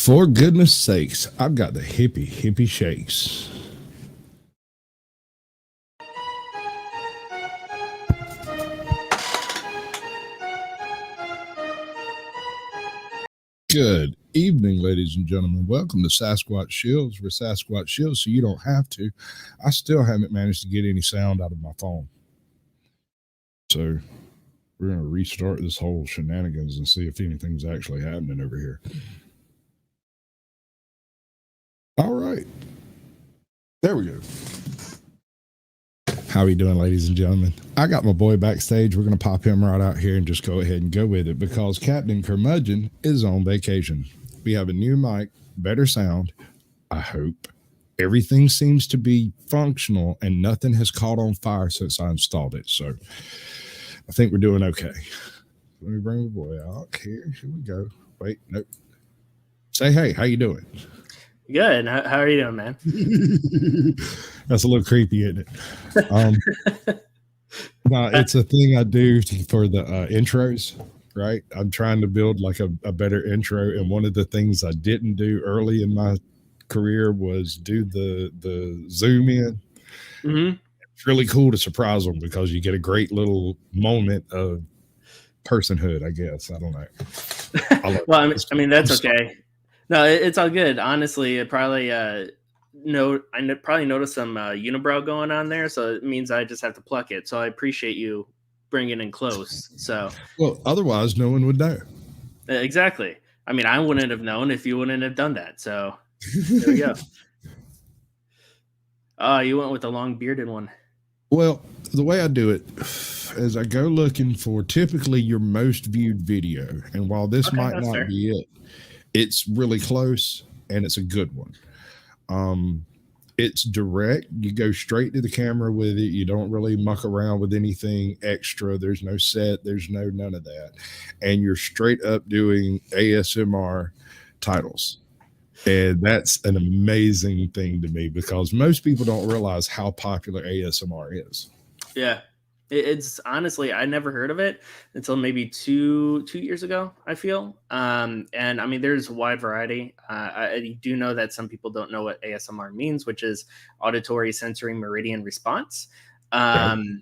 For goodness sakes, I've got the hippie shakes. Good evening, ladies and gentlemen. Welcome to Sasquatch Shills. We're Sasquatch Shills, so you don't have to. I still haven't managed to get any sound out of my phone. So we're going to restart this whole shenanigans and see if anything's actually happening over here. All right. There we go. How are you doing, ladies and gentlemen? I got my boy backstage. We're going to pop him right out here and just go ahead and go with it because Captain Curmudgeon is on vacation. We have a new mic, better sound, I hope. Everything seems to be functional and nothing has caught on fire since I installed it. So I think we're doing okay. Let me bring the boy out here. Here we go. Wait, nope. Say hey, how you doing? Good. How are you doing, man? That's a little creepy, isn't it? No, it's a thing I do for the intros, right? I'm trying to build like a better intro, and one of the things I didn't do early in my career was do the zoom in. Mm-hmm. It's really cool to surprise them because you get a great little moment of personhood, I guess. I don't know. Well, I mean that's okay. No, it's all good. Honestly, it probably I probably noticed some unibrow going on there, so it means I just have to pluck it. So I appreciate you bringing in close. So well, otherwise no one would know. Exactly. I mean, I wouldn't have known if you wouldn't have done that. So there we go. Oh, you went with the long bearded one. Well, the way I do it is I go looking for typically your most viewed video, and while this might not be it, it's really close and it's a good one. It's direct. You go straight to the camera with it. You don't really muck around with anything extra. There's no set. There's none of that. And you're straight up doing ASMR titles. And that's an amazing thing to me because most people don't realize how popular ASMR is. Yeah. It's honestly, I never heard of it until maybe two years ago, I feel. And I mean, there's a wide variety. I do know that some people don't know what ASMR means, which is auditory sensory meridian response. And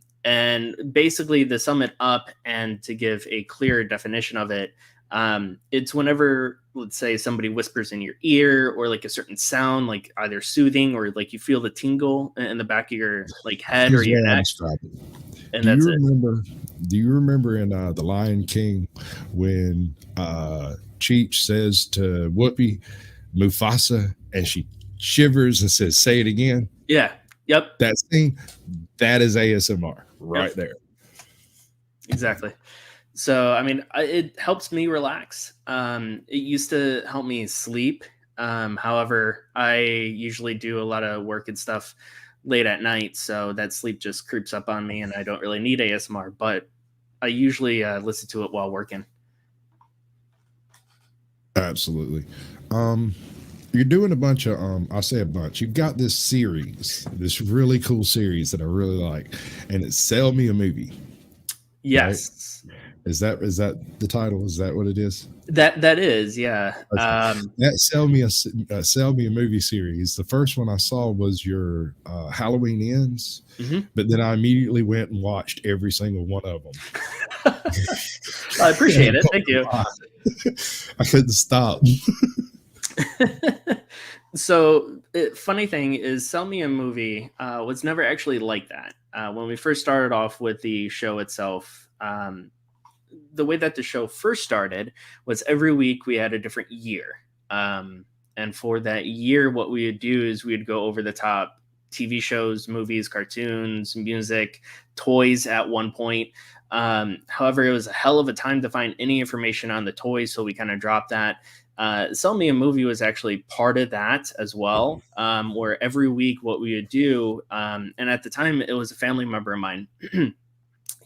basically, to sum it up and to give a clearer definition of it, it's whenever, let's say, somebody whispers in your ear or like a certain sound, like either soothing or like you feel the tingle in the back of your like head or your neck. And do you remember in The Lion King when Cheech says to Whoopi, Mufasa, and she shivers and says, "Say it again"? Yeah. Yep. That scene, that is ASMR right there. Exactly. So, I mean, it helps me relax. It used to help me sleep. However, I usually do a lot of work and stuff late at night, so that sleep just creeps up on me and I don't really need ASMR, but I usually listen to it while working. Absolutely. You're doing a bunch of I'll say a bunch. You've got this series, this really cool series that I really like, and it's Sell Me a Movie. Yes. Right? Is that the title? Is that what it is? That is, yeah. Okay. That Sell Me a Movie series. The first one I saw was your Halloween Ends, but then I immediately went and watched every single one of them. I appreciate it. Thank you. I couldn't stop. So, funny thing is, Sell Me a Movie was never actually like that. When we first started off with the show itself, the way that the show first started was every week we had a different year. And for that year, what we would do is we would go over the top TV shows, movies, cartoons, music, toys at one point. However, it was a hell of a time to find any information on the toys, so we kind of dropped that. Sell Me a Movie was actually part of that as well, where every week what we would do, and at the time it was a family member of mine,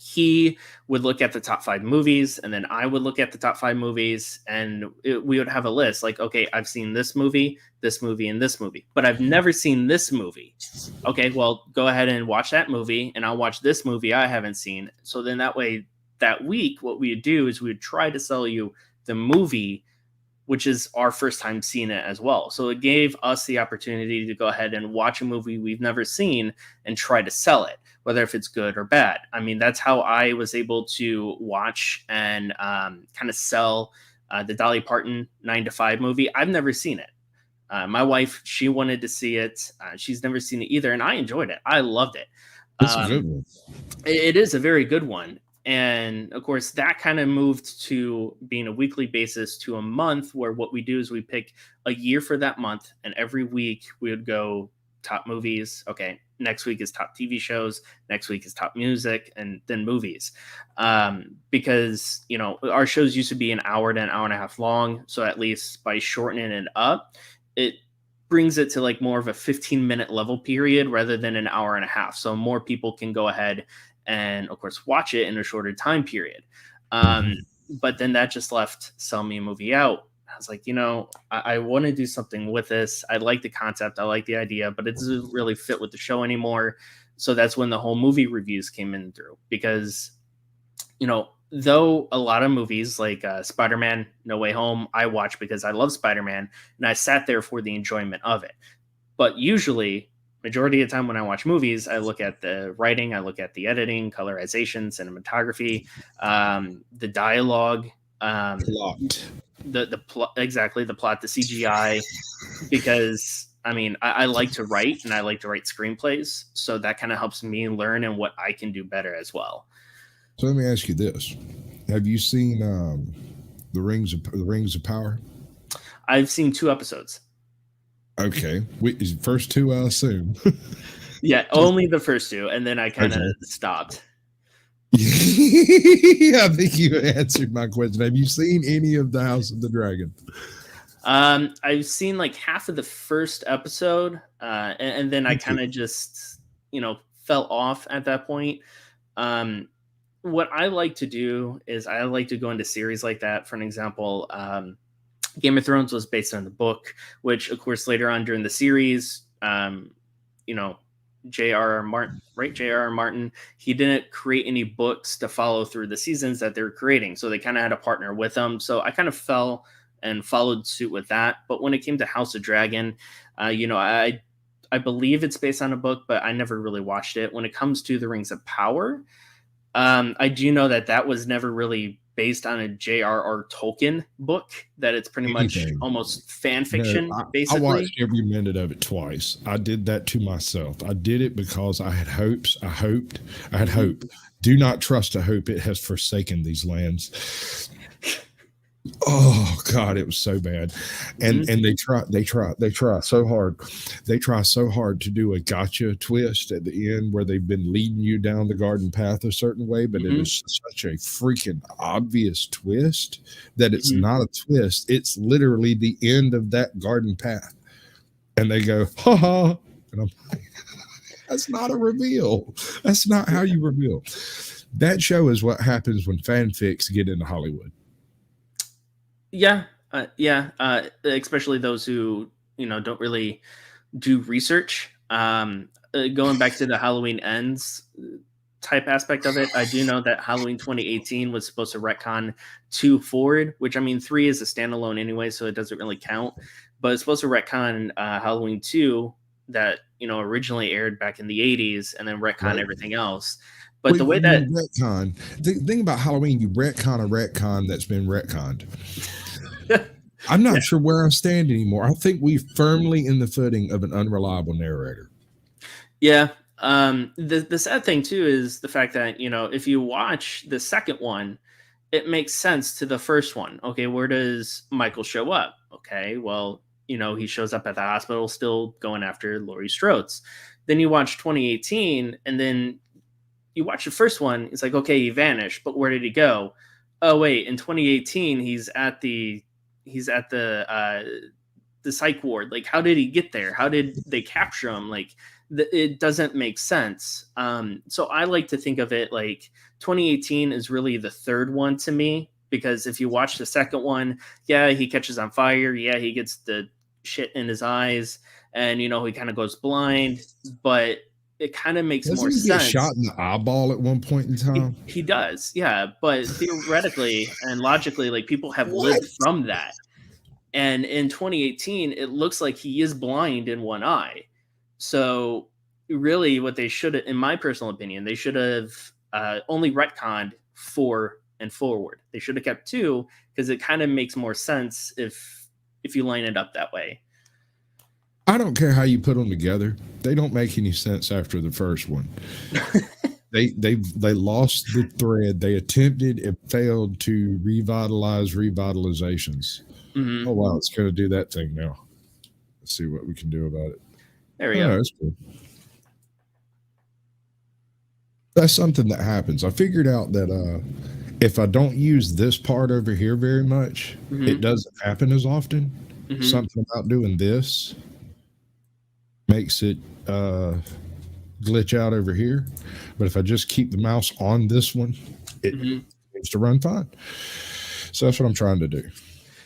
he would look at the top 5 movies, and then I would look at the top 5 movies, and we would have a list like, okay, I've seen this movie, and this movie, but I've never seen this movie. Okay, well, go ahead and watch that movie, and I'll watch this movie I haven't seen. So then that way, that week, what we would do is we would try to sell you the movie which is our first time seeing it as well. So it gave us the opportunity to go ahead and watch a movie we've never seen and try to sell it, whether if it's good or bad. I mean, that's how I was able to watch and kind of sell the Dolly Parton 9 to 5 movie. I've never seen it. My wife, she wanted to see it. She's never seen it either, and I enjoyed it. I loved it. It's a good one. It is a very good one. And of course, that kind of moved to being a weekly basis to a month, where what we do is we pick a year for that month. And every week we would go top movies. Okay, next week is top TV shows. Next week is top music, and then movies. Because, you know, our shows used to be an hour to an hour and a half long. So at least by shortening it up, it brings it to like more of a 15-minute level period rather than an hour and a half. So more people can go ahead and, of course, watch it in a shorter time period. But then that just left Sell Me a Movie out. I was like, you know, I want to do something with this. I like the concept. I like the idea, but it doesn't really fit with the show anymore. So that's when the whole movie reviews came in through, because, you know, though a lot of movies like Spider-Man No Way Home, I watch because I love Spider-Man and I sat there for the enjoyment of it. But usually, majority of the time when I watch movies, I look at the writing, I look at the editing, colorization, cinematography, the dialogue, the plot, exactly, the plot, the CGI, because I mean, I like to write and I like to write screenplays. So that kind of helps me learn and what I can do better as well. So let me ask you this: have you seen the Rings of Power? I've seen 2 episodes. Okay, first 2, I assume. Yeah, only the first 2, and then I kind of stopped. I think you answered my question. Have you seen any of the House of the Dragon? I've seen like half of the first episode, and then I kind of just, you know, fell off at that point. What I like to do is I like to go into series like that. For an example, Game of Thrones was based on the book, which of course later on during the series, you know, J.R.R. Martin, right? J.R.R. Martin, he didn't create any books to follow through the seasons that they're creating. So they kind of had to partner with them. So I kind of fell and followed suit with that. But when it came to House of Dragon, you know, I believe it's based on a book, but I never really watched it. When it comes to the Rings of Power, I do know that was never really based on a J.R.R. Tolkien book, that it's pretty much almost fan fiction, basically. I watched every minute of it twice. I did that to myself. I did it because I had hopes. I had hope. Do not trust a hope. It has forsaken these lands. Oh God, it was so bad. And they try so hard. They try so hard to do a gotcha twist at the end where they've been leading you down the garden path a certain way, but it is such a freaking obvious twist that it's not a twist. It's literally the end of that garden path. And they go, ha ha. And I'm like, that's not a reveal. That's not how you reveal. That show is what happens when fanfics get into Hollywood. Yeah, especially those who, you know, don't really do research. Going back to the Halloween Ends type aspect of it, I do know that Halloween 2018 was supposed to retcon 2 forward, which I mean 3 is a standalone anyway, so it doesn't really count. But it's supposed to retcon Halloween 2 that, you know, originally aired back in the 80s, and then retcon everything else. But the way that retcon, the thing about Halloween, you retcon a retcon that's been retconned. I'm not sure where I stand anymore. I think we're firmly in the footing of an unreliable narrator. Yeah. The sad thing too is the fact that, you know, if you watch the second one, it makes sense to the first one. Okay, where does Michael show up? Okay, well, you know, he shows up at the hospital still going after Laurie Strode. Then you watch 2018, and then you watch the first one, it's like, okay, he vanished, but where did he go? Oh wait, in 2018 he's at the psych ward. Like, how did he get there? How did they capture him? Like, it doesn't make sense. So I like to think of it like 2018 is really the third one to me, because if you watch the second one, yeah, he catches on fire, yeah, he gets the shit in his eyes, and, you know, he kind of goes blind, but it kind of makes more sense. Get shot in the eyeball at one point in time. He does, yeah. But theoretically and logically, like, people have lived from that. And in 2018, it looks like he is blind in one eye. So really, what they should, in my personal opinion, they should have only retconned 4 and forward. They should have kept 2 because it kind of makes more sense if you line it up that way. I don't care how you put them together. They don't make any sense after the first one. They lost the thread. They attempted and failed to revitalize revitalizations. Mm-hmm. Oh wow, it's going to do that thing now. Let's see what we can do about it. There we go. That's cool. That's something that happens. I figured out that if I don't use this part over here very much, it doesn't happen as often. Something about doing this makes it glitch out over here. But if I just keep the mouse on this one, it seems to run fine. So that's what I'm trying to do.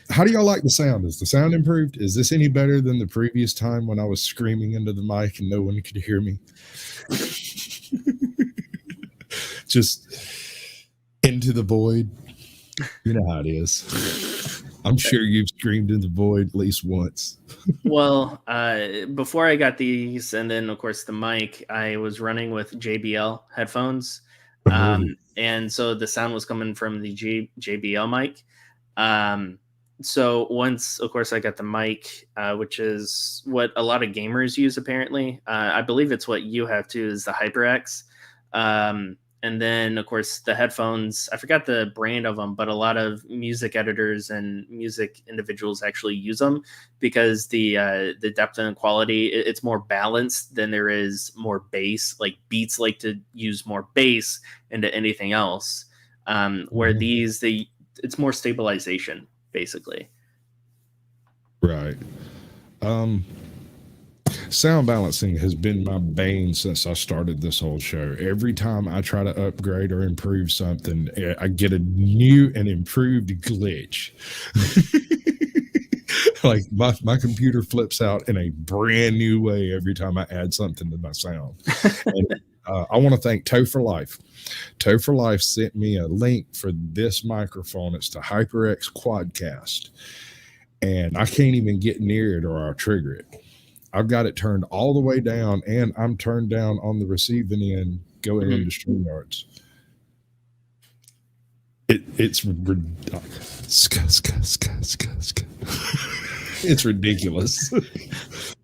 How do y'all like the sound? Is the sound improved? Is this any better than the previous time when I was screaming into the mic and no one could hear me? Just into the void. You know how it is. I'm sure you've screamed in the void at least once. Well, before I got these, and then of course the mic, I was running with JBL headphones, and so the sound was coming from the JBL mic. So once, of course, I got the mic, which is what a lot of gamers use apparently. I believe it's what you have too, is the HyperX. And then, of course, the headphones, I forgot the brand of them, but a lot of music editors and music individuals actually use them because the depth and quality, it's more balanced than there is more bass. Like Beats like to use more bass into anything else, where these, it's more stabilization, basically. Right. Sound balancing has been my bane since I started this whole show. Every time I try to upgrade or improve something, I get a new and improved glitch. Like my computer flips out in a brand new way every time I add something to my sound. And, I want to thank Toe for Life. Toe for Life sent me a link for this microphone. It's the HyperX Quadcast. And I can't even get near it or I'll trigger it. I've got it turned all the way down, and I'm turned down on the receiving end going into StreamYards. It's it's ridiculous. It's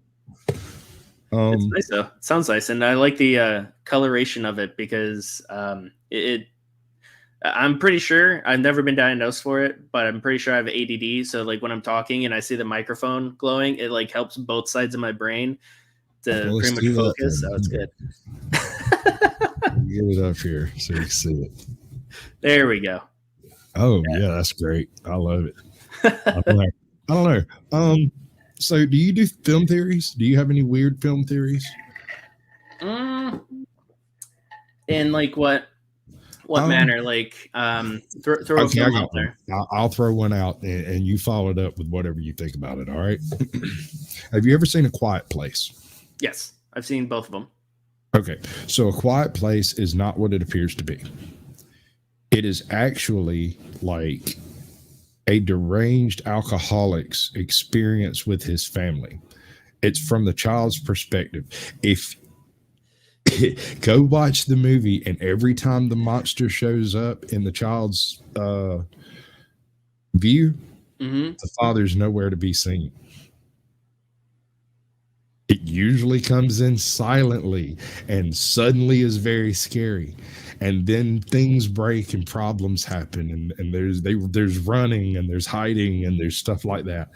nice though. It sounds nice, and I like the coloration of it because I'm pretty sure I've never been diagnosed for it, but I'm pretty sure I have ADD. So like when I'm talking and I see the microphone glowing, it like helps both sides of my brain to pretty much focus. So it's good. Get it up here so you can see it. There we go. Oh yeah, that's great. I love it. I don't know. So do you do film theories? Do you have any weird film theories? And like what manner? Like throw a film out there. I'll throw one out and you follow it up with whatever you think about it. All right. Have you ever seen A Quiet Place? Yes, I've seen both of them. Okay, so A Quiet Place is not what it appears to be. It is actually like a deranged alcoholic's experience with his family. It's from the child's perspective. If go watch the movie, and every time the monster shows up in the child's view, the father's nowhere to be seen. It usually comes in silently and suddenly is very scary. And then things break and problems happen, and there's running and there's hiding and there's stuff like that.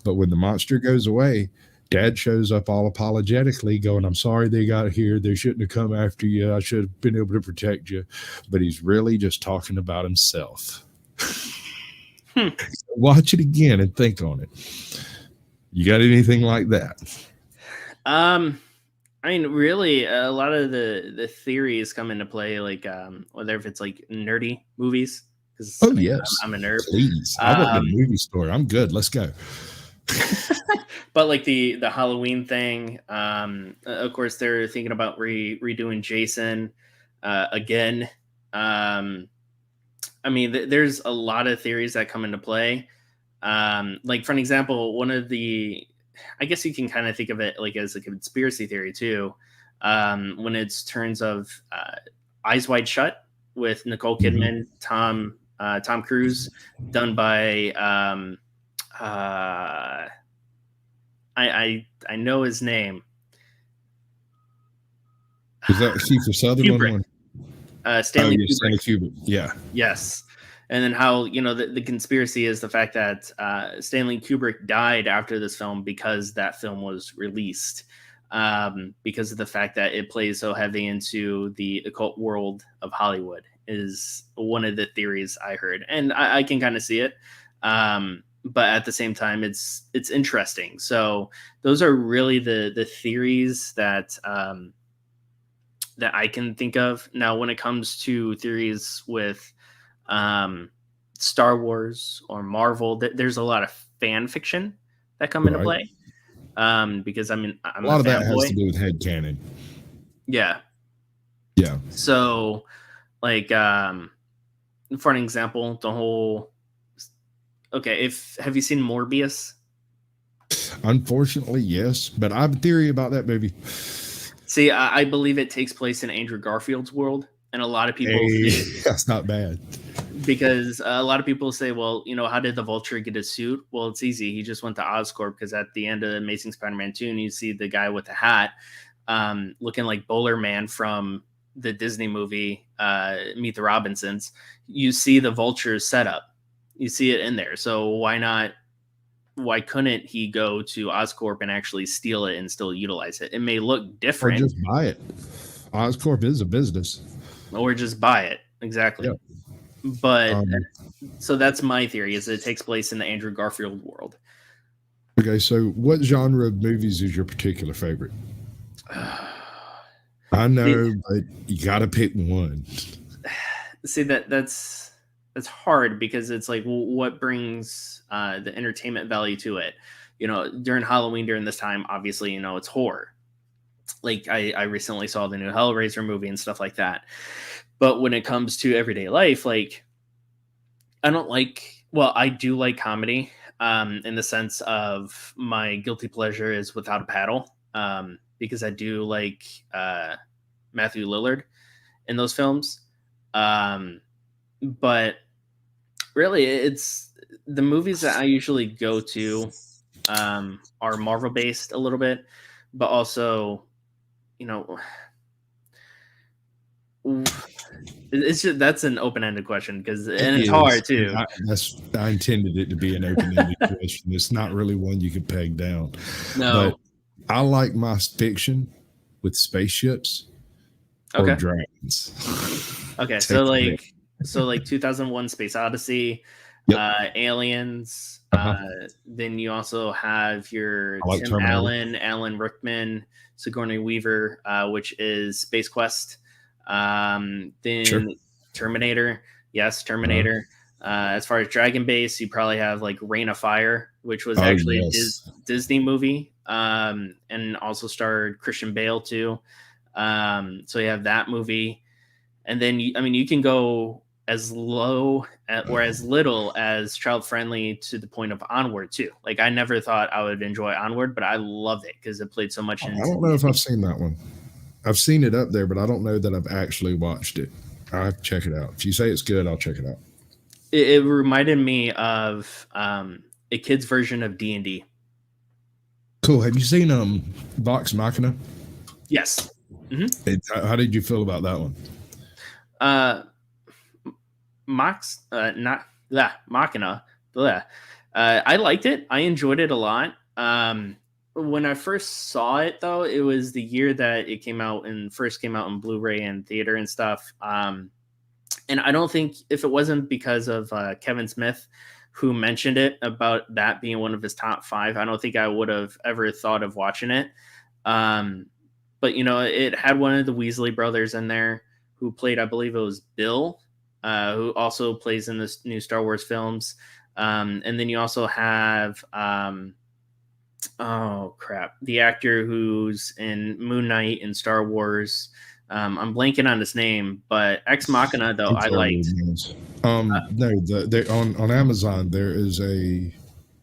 But when the monster goes away, Dad shows up all apologetically going, "I'm sorry they got here. They shouldn't have come after you. I should have been able to protect you." But he's really just talking about himself. Watch it again and think on it. You got anything like that? I mean, really, a lot of the theories come into play, like whether if it's like nerdy movies. Oh, yes. I'm a nerd. Please. I went to the movie store. I'm good. Let's go. But like the Halloween thing, of course, they're thinking about redoing Jason again. I mean, there's a lot of theories that come into play. Like for an example, one of the, I guess you can kind of think of it like as a conspiracy theory too. When it's turns of Eyes Wide Shut with Nicole Mhm. Kidman, Tom Cruise, done by uh, I know his name, Was that Kiefer Sutherland Kubrick, one? Oh, Stanley yeah, Kubrick. Stanley Kubrick. Yeah. Yes. And then how, the conspiracy is the fact that Stanley Kubrick died after this film because that film was released, because of the fact that it plays so heavy into the occult world of Hollywood is one of the theories I heard. And I can kind of see it. But at the same time, it's interesting. So those are really the theories that I can think of. Now, when it comes to theories with um, Star Wars or Marvel, there's a lot of fan fiction that come into Right. play. Because I mean, A I'm a lot of that has to fanboy. do with headcanon. Yeah. Yeah. So, like, for an example, the whole. Okay, if have you seen Morbius? Unfortunately, yes. But I have a theory about that movie. See, I believe it takes place in Andrew Garfield's world, and a lot of people Hey, say that's not bad. because a lot of people say, well, how did the Vulture get his suit? Well, it's easy. He just went to Oscorp because at the end of Amazing Spider-Man 2, and you see the guy with the hat looking like Bowler Man from the Disney movie Meet the Robinsons. You see the Vulture's setup. You see it in there. So why not? Why couldn't he go to Oscorp and actually steal it and still utilize it? It may look Or different, just buy it. Oscorp is a business. or just buy it. Yeah. Exactly. But Um, so that's my theory: is it takes place in the Andrew Garfield world. okay, so what genre of movies is your particular favorite? I see, know, but you got to pick one. see that's hard because it's like, well, what brings the entertainment value to it? During Halloween, during this time, obviously, it's horror. Like I recently saw the new Hellraiser movie and stuff like that. But when it comes to everyday life, like I don't like. Well, I do like comedy. In the sense of my guilty pleasure is Without a Paddle, because I do like Matthew Lillard in those films. Um, but really, it's the movies that I usually go to are Marvel based a little bit, but also, you know, it's just that's an open ended question It and it's is. hard too. I intended it to be an open-ended question. It's not really one you could peg down. But No, I like my fiction with spaceships or okay, dragons. okay. Take So your pick. like 2001: Space Odyssey, Yep. Aliens. Uh-huh. Then you also have your I like Tim Terminator. Allen, Alan Rickman, Sigourney Weaver, which is Space Quest. Sure. Then Terminator, yes, Uh-huh. Terminator. As far as Dragon Base, you probably have like Reign of Fire, which was Oh actually a yes. Disney movie, and also starred Christian Bale too. So you have that movie, and then I mean, you can go as low or as little as child friendly to the point of Onward too. Like I never thought I would enjoy Onward, but I love it because it played so much I into don't the know if I've seen that one. I've seen it up there, but I don't know that I've actually watched it. I have to check it out. If you say it's good, I'll check it out. it reminded me of a kid's version of D&D. Cool. Have you seen Vox Machina? Yes. Hmm. How did you feel about that one? Uh, Mox, not yeah, Machina. Blah. I liked it. I enjoyed it a lot. When I first saw it, though, it was the year that it came out and first came out in Blu-ray and theater and stuff. And I don't think if it wasn't because of Kevin Smith, who mentioned it about that being one of his top five, I don't think I would have ever thought of watching it. Um, but it had one of the Weasley brothers in there who played, I believe it was Bill, who also plays in this new Star Wars films. And then you also have oh crap, the actor who's in Moon Knight and Star Wars. I'm blanking on his name, but Ex Machina though I'm I terrible with liked. names. No, on Amazon there is a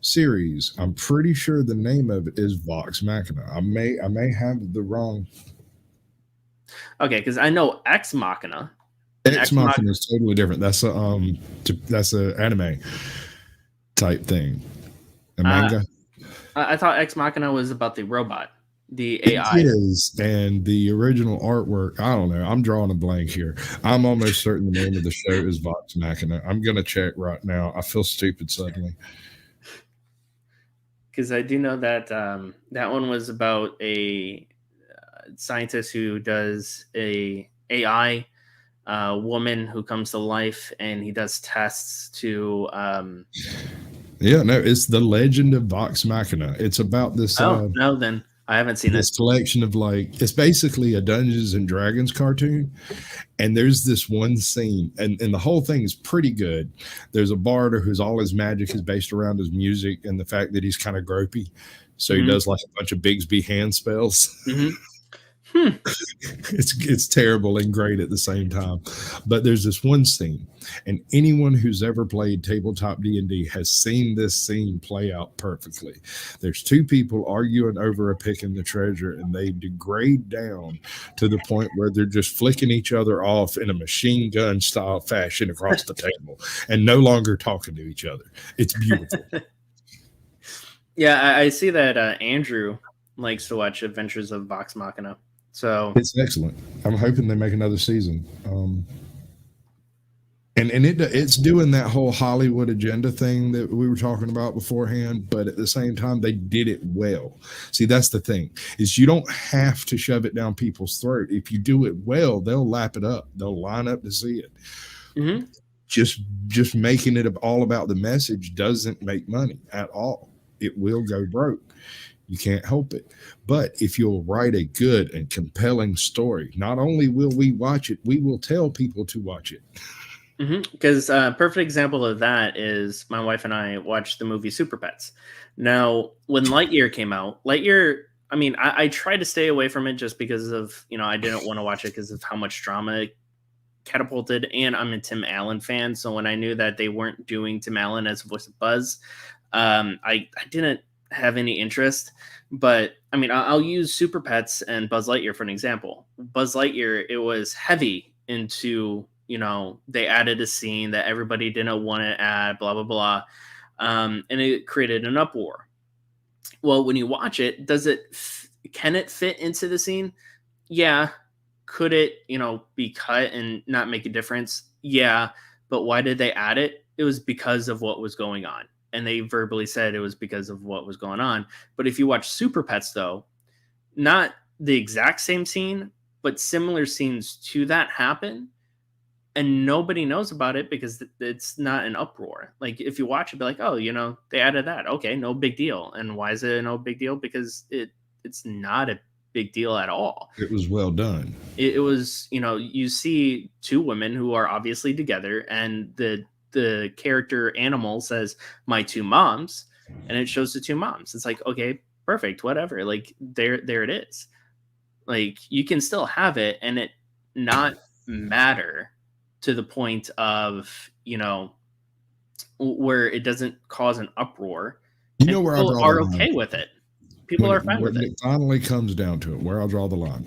series. I'm pretty sure the name of it is Vox Machina. I may have the wrong. Okay, because I know Ex Machina, and Ex Ex Mach. Machina is totally different. That's a anime type thing. A Uh, manga. I thought Ex Machina was about the robot, the It AI. is, and the original artwork. I don't know. I'm drawing a blank here. I'm almost certain the name of the show is Vox Machina. I'm gonna check right now. I feel stupid suddenly. Because I do know that that one was about a scientist who does a AI woman who comes to life, and he does tests to. Yeah, no, it's the Legend of Vox Machina. It's about this Oh no, then I haven't seen it. this collection of like it's basically a Dungeons and Dragons cartoon, and there's this one scene, and the whole thing is pretty good. There's a bard whose all his magic is based around his music and the fact that he's kind of gropey, so he Hmm. does like a bunch of Bigsby hand spells. Hmm. Hmm. It's terrible and great at the same time. But there's this one scene, and anyone who's ever played tabletop D&D has seen this scene play out perfectly. There's two people arguing over a pick in the treasure, and they degrade down to the point where they're just flicking each other off in a machine gun style fashion across the table and no longer talking to each other. It's beautiful. Yeah, I see that Andrew likes to watch Adventures of Vox Machina. So It's excellent. I'm hoping they make another season. And it's doing that whole Hollywood agenda thing that we were talking about beforehand, but at the same time they did it well. See, that's the thing, is you don't have to shove it down people's throat. If you do it well, they'll lap it up. They'll line up to see it. mhm. Just making it all about the message doesn't make money at all. It will go broke. You can't help it. But if you'll write a good and compelling story, not only will we watch it, we will tell people to watch it. Because a perfect example of that is my wife and I watched the movie Super Pets. Now, when Lightyear came out, Lightyear, I mean, I tried to stay away from it just because of, I didn't want to watch it because of how much drama it catapulted. And I'm a Tim Allen fan. So when I knew that they weren't doing Tim Allen as voice of Buzz, I didn't have any interest. But I mean, I'll use Super Pets and Buzz Lightyear for an example. Buzz Lightyear, it was heavy into, they added a scene that everybody didn't want to add, blah, blah, blah. And it created an uproar. Well, when you watch it, can it fit into the scene? Yeah. Could it, be cut and not make a difference? Yeah. But why did they add it? It was because of what was going on. And they verbally said it was because of what was going on. But if you watch Super Pets, though, not the exact same scene, but similar scenes to that happen, and nobody knows about it because it's not an uproar. Like if you watch it, be like, oh, they added that. Okay, no big deal. And why is it no big deal? Because it's not a big deal at all. It was well done. It was, you see two women who are obviously together, and the character animal says my two moms, and it shows the two moms. It's like, okay, perfect, whatever. Like there it is. Like you can still have it and it not matter to the point of, where it doesn't cause an uproar, You and know where I people draw the are line? okay with it. People are fine with When it. it finally comes down to it, where I'll draw the line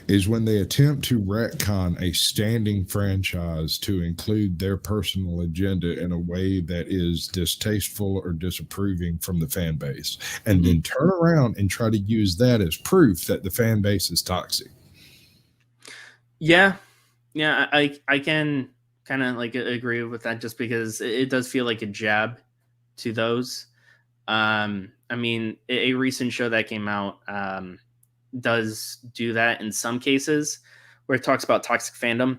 is when they attempt to retcon a standing franchise to include their personal agenda in a way that is distasteful or disapproving from the fan base, and Mhm. then turn around and try to use that as proof that the fan base is toxic. Yeah, yeah, I can kind of like agree with that just because it does feel like a jab to those. I mean, a recent show that came out does do that in some cases where it talks about toxic fandom.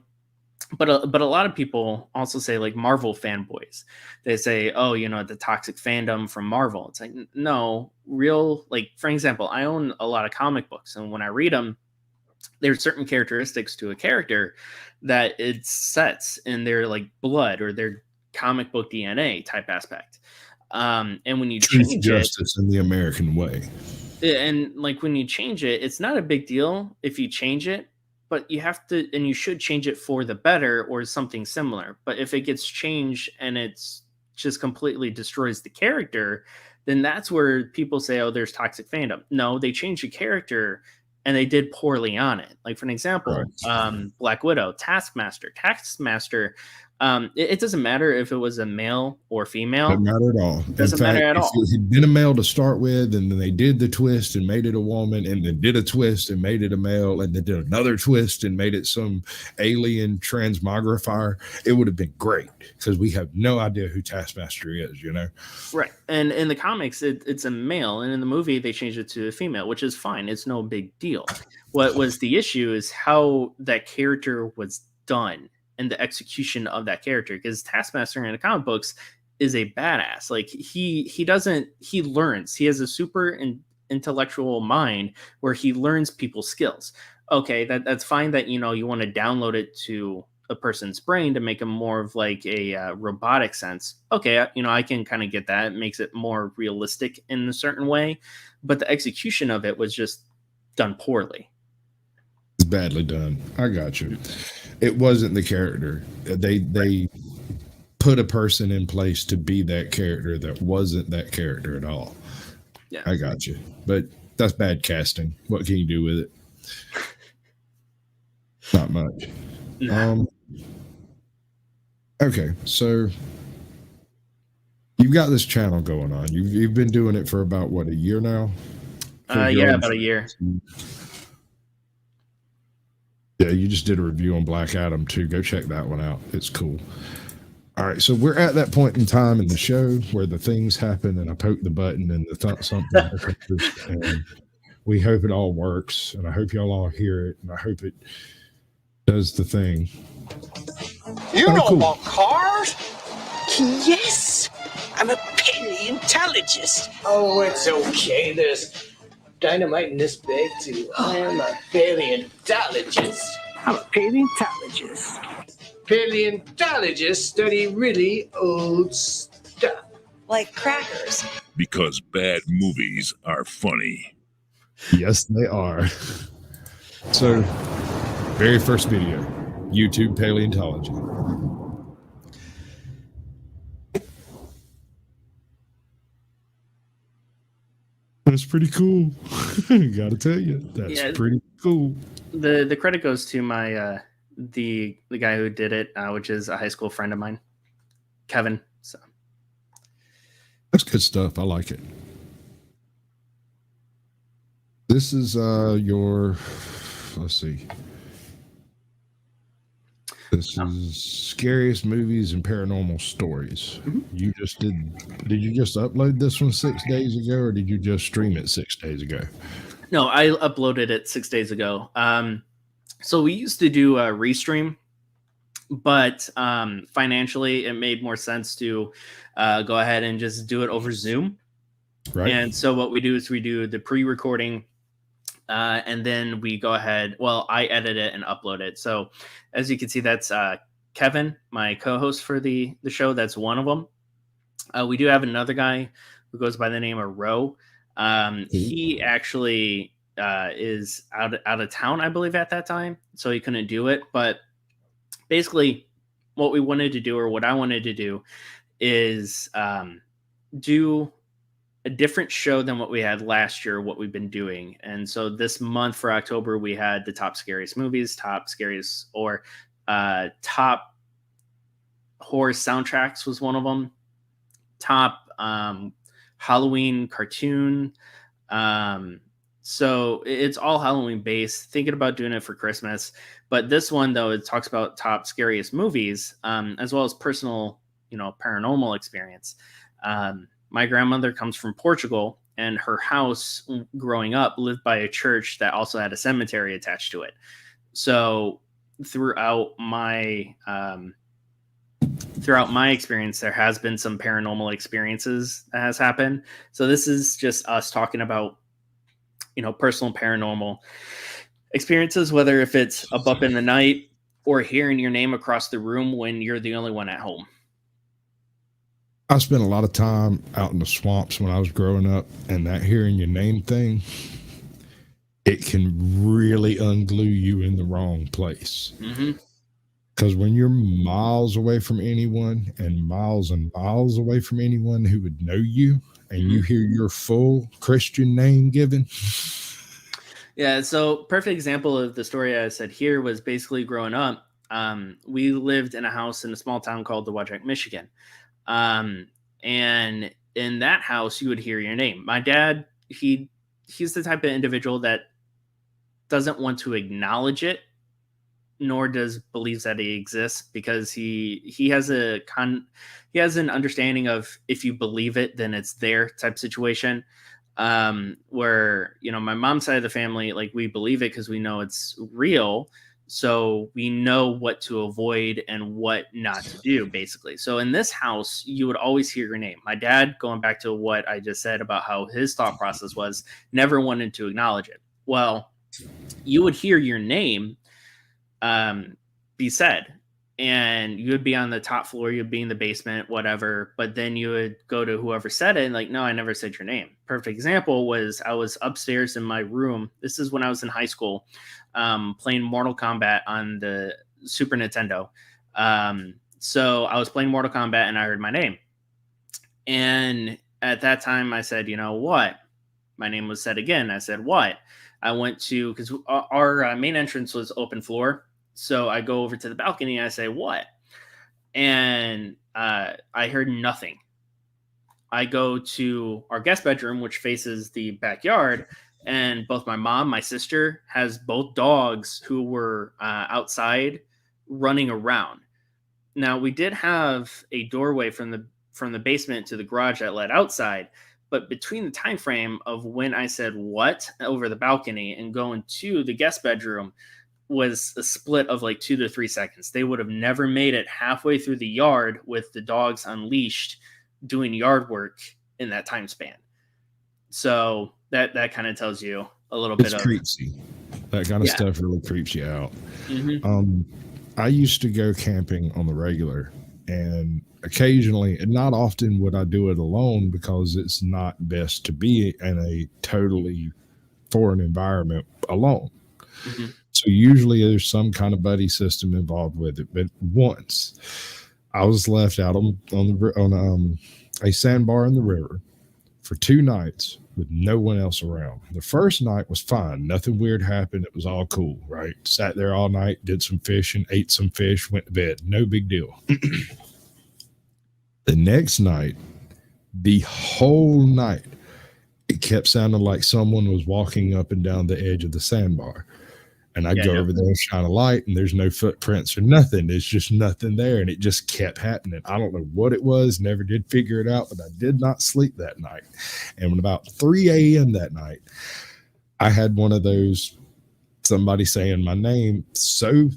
But a lot of people also say like Marvel fanboys. They say, oh, the toxic fandom from Marvel. It's like no, real, like for example, I own a lot of comic books, and when I read them, there's certain characteristics to a character that it sets in their like blood or their comic book DNA type aspect. And when you Truth, change it, justice, and the American way. and like when you change it, it's not a big deal if you change it, but you have to, and you should change it for the better or something similar. But if it gets changed and it's just completely destroys the character, then that's where people say, oh, there's toxic fandom. No, they changed the character and they did poorly on it. Like, for an example, Right. Black Widow, Taskmaster. It doesn't matter if it was a male or Doesn't female. matter at all. It In doesn't matter fact, at if all. it had been a male to start with, and then they did the twist and made it a woman, and then did a twist and made it a male, and then did another twist and made it some alien transmogrifier, it would have been great because we have no idea who Taskmaster is, you know? Right. And in the comics, it's a male, and in the movie, they changed it to a female, which is fine. It's no big deal. What was the issue is how that character was done and the execution of that character. Because Taskmaster in the comic books is a badass. Like he learns. He has a intellectual mind where he learns people's skills. Okay, that's fine. That you want to download it to a person's brain to make them more of like a robotic sense. Okay, I can kind of get that. It makes it more realistic in a certain way, but the execution of it was just done poorly. It's badly done. I got you. It wasn't the character. They put a person in place to be that character that wasn't that character at all. Yeah, I got you. But that's bad casting. What can you do with it? Not much. nah. Okay, so you've got this channel going on. You've been doing it for about what, a year now? Yeah, about a year. Yeah, you just did a review on Black Adam too. Go check that one out. It's cool. All right, so we're at that point in time in the show where the things happen, and I poke the button, and something happens, and we hope it all works, and I hope y'all all hear it, and I hope it does the thing. You Oh, know cool. about cars? Yes, I'm a paleontologist. Oh, it's okay. There's dynamite in this bag, too. I am a paleontologist. I'm a paleontologist. Paleontologists study really old stuff. Like crackers. Because bad movies are funny. Yes, they are. So, very first video, YouTube paleontology. That's pretty cool. Gotta tell you, that's pretty cool. The credit goes to my the guy who did it, which is a high school friend of mine, Kevin. So That's good stuff. I like it. This is your, let's see. This is scariest movies and paranormal stories. Mhm. You just did you just upload this one 6 days ago, or did you just stream it 6 days ago? no, I uploaded it 6 days ago. So we used to do a restream, but financially it made more sense to go ahead and just do it over Zoom. Right. And so what we do is we do the pre-recording, and then we go ahead. Well, I edit it and upload it. So as you can see, that's Kevin, my co-host for the show. That's one of them. We do have another guy who goes by the name of Ro. He actually is out of town, I believe, at that time, so he couldn't do it. But basically, what we wanted to do, or what I wanted to do, is do a different show than what we had last year, what we've been doing. And so this month for October, we had the top scariest movies, top scariest, or top horror soundtracks was one of them, top Halloween cartoon. So it's all Halloween based, thinking about doing it for Christmas. But this one, though, it talks about top scariest movies, as well as personal, paranormal experience. My grandmother comes from Portugal, and her house growing up lived by a church that also had a cemetery attached to it. So throughout my experience, there has been some paranormal experiences that has happened. So this is just us talking about, personal paranormal experiences, whether if it's a bump in the night or hearing your name across the room when you're the only one at home. I spent a lot of time out in the swamps when I was growing up, and that hearing your name thing, it can really unglue you in the wrong place. Because when you're miles away from anyone and miles away from anyone who would know you, and you hear your full Christian name given. Yeah, so perfect example of the story I said here was basically growing up. We lived in a house in a small town called Wajack, Michigan. And in that house, you would hear your name. My dad, he's the type of individual that doesn't want to acknowledge it, nor does believes that it exists, because he has an understanding of, if you believe it, then it's there type situation. Where, my mom's side of the family, like, we believe it because we know it's real. So we know what to avoid and what not to do, basically. So in this house, you would always hear your name. My dad, going back to what I just said about how his thought process was, never wanted to acknowledge it. Well, you would hear your name be said, and you would be on the top floor, you'd be in the basement, whatever. But then you would go to whoever said it and like, no, I never said your name. Perfect example was, I was upstairs in my room. This is when I was in high school, playing Mortal Kombat on the Super Nintendo. So I was playing Mortal Kombat and I heard my name. And at that time I said, you know what? My name was said again. I said, what? I went to, because our main entrance was open floor. So I go over to the balcony and I say, what? And I heard nothing. I go to our guest bedroom, which faces the backyard, and both my mom, my sister, has both dogs who were outside running around. Now, we did have a doorway from the basement to the garage that led outside, but between the time frame of when I said what over the balcony and going to the guest bedroom was a split of like 2 to 3 seconds. They would have never made it halfway through the yard with the dogs unleashed doing yard work in that time span. So that kind of tells you a little bit of Creepy. That kind of stuff really creeps you out. Mm-hmm. I used to go camping on the regular, and occasionally, and not often, would I do it alone, because it's not best to be in a totally foreign environment alone. Mm-hmm. So usually there's some kind of buddy system involved with it. But once I was left out on a sandbar in the river for 2 nights with no one else around. The first night was fine. Nothing weird happened. It was all cool, right? Sat there all night, did some fishing, ate some fish, went to bed. No big deal. The next night, the whole night, it kept sounding like someone was walking up and down the edge of the sandbar. And I'd go over there and shine a light, and there's no footprints or nothing. There's just nothing there. And it just kept happening. I don't know what it was. Never did figure it out, but I did not sleep that night. And when about 3 a.m. that night, I had one of those, somebody saying my name so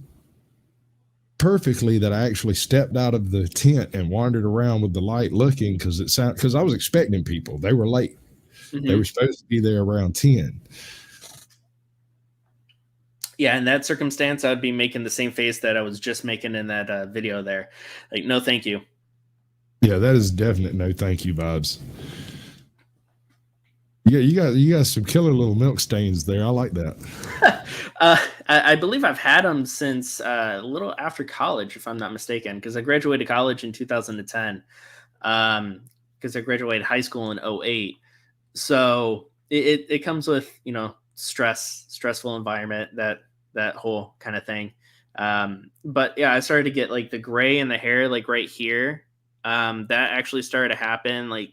perfectly that I actually stepped out of the tent and wandered around with the light looking, because I was expecting people. They were late. Mm-hmm. They were supposed to be there around 10. Yeah, in that circumstance, I'd be making the same face that I was just making in that video there. Like, no, thank you. Yeah, that is definite no thank you vibes. Yeah, you got some killer little milk stains there. I like that. I believe I've had them since a little after college, if I'm not mistaken, because I graduated college in 2010. Because I graduated high school in 2008. So it comes with, stressful environment, that whole kind of thing. But yeah, I started to get like the gray in the hair, like right here. That actually started to happen. Like,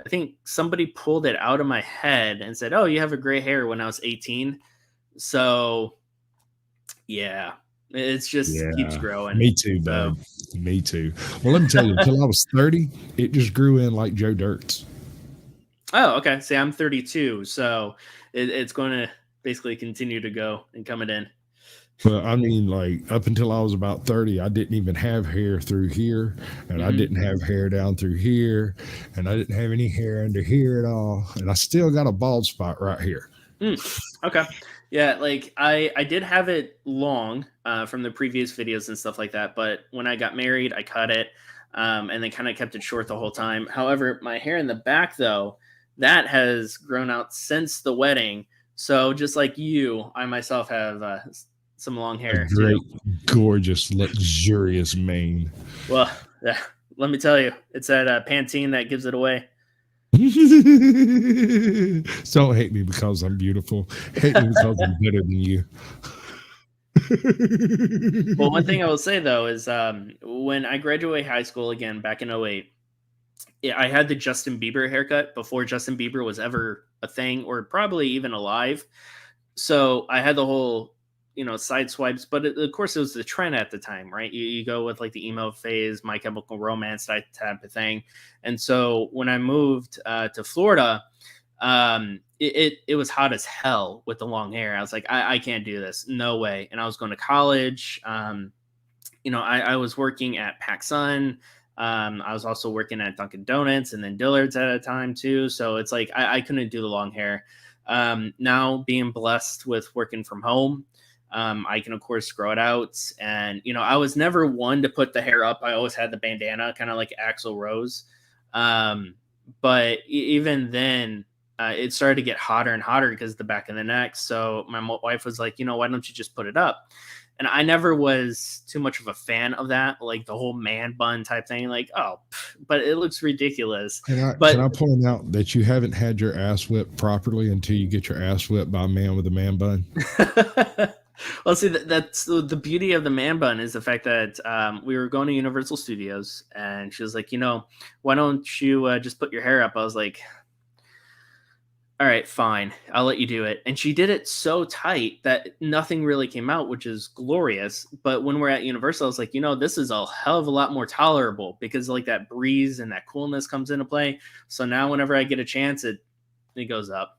I think somebody pulled it out of my head and said, "Oh, you have a gray hair," when I was 18. So yeah, it's just keeps growing. Me too, bud. Me too. Well, let me tell you, until I was 30, it just grew in like Joe Dirt's. Oh, okay. See, I'm 32, so it's going to basically continue to go and coming in. Well, I mean, like, up until I was about 30, I didn't even have hair through here, and I didn't have hair down through here, and I didn't have any hair under here at all, and I still got a bald spot right here. Okay. Yeah, like, I did have it long from the previous videos and stuff like that, but when I got married, I cut it, and then kind of kept it short the whole time. However, my hair in the back, though, that has grown out since the wedding. So just like you, I myself have some long hair. A great, gorgeous, luxurious mane. Well, let me tell you, it's that Pantene that gives it away. Don't hate me because I'm beautiful. Hate me because I'm better than you. Well, one thing I will say though is when I graduated high school again back in '08, yeah, I had the Justin Bieber haircut before Justin Bieber was ever a thing or probably even alive. So I had the whole, side swipes, but of course it was the trend at the time, right? You go with like the emo phase, My Chemical Romance type of thing. And so when I moved to Florida, it was hot as hell with the long hair. I was like, I can't do this, no way. And I was going to college. I was working at PacSun. I was also working at Dunkin' Donuts and then Dillard's at a time too. So it's like I couldn't do the long hair. Now being blessed with working from home, I can of course grow it out. And I was never one to put the hair up. I always had the bandana, kind of like Axl Rose. But even then, it started to get hotter and hotter because of the back of the neck. So my wife was like, why don't you just put it up? And I never was too much of a fan of that, like the whole man bun type thing. Like, but it looks ridiculous. Can I point out that you haven't had your ass whipped properly until you get your ass whipped by a man with a man bun? Well, see, that's the beauty of the man bun is the fact that we were going to Universal Studios, and she was like, why don't you just put your hair up? I was like, all right, fine. I'll let you do it. And she did it so tight that nothing really came out, which is glorious. But when we're at Universal, I was like, this is a hell of a lot more tolerable because like that breeze and that coolness comes into play. So now whenever I get a chance, it goes up.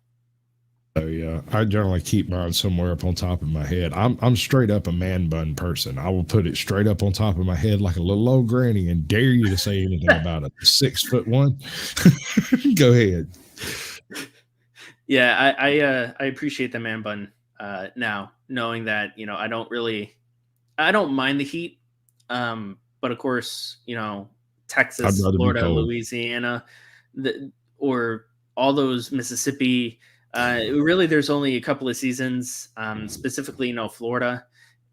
So yeah, I generally keep mine somewhere up on top of my head. I'm straight up a man bun person. I will put it straight up on top of my head like a little old granny and dare you to say anything about it. 6'1". Go ahead. Yeah, I appreciate the man bun now, knowing that I don't mind the heat, but of course Texas, Florida, Louisiana, or all those Mississippi. Really, there's only a couple of seasons. Specifically, Florida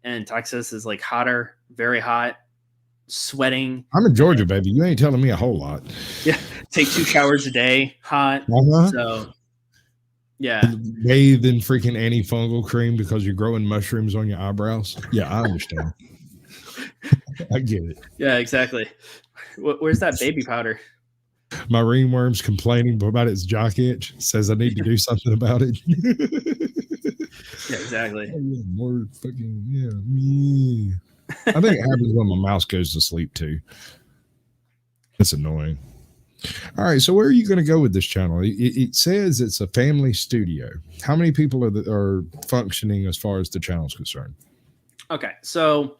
and Texas is like hotter, very hot, sweating. I'm in Georgia, baby. You ain't telling me a whole lot. Yeah, take 2 showers a day, hot. So. Yeah. Bathe in freaking antifungal cream because you're growing mushrooms on your eyebrows. Yeah, I understand. I get it. Yeah, exactly. Where's that baby powder? My ringworm's complaining about its jock itch. Says I need to do something about it. Yeah, exactly. Oh, yeah, more fucking me. I think it happens when my mouse goes to sleep too. It's annoying. All right, so where are you going to go with this channel? It says it's a family studio. How many people are functioning as far as the channel is concerned? Okay, so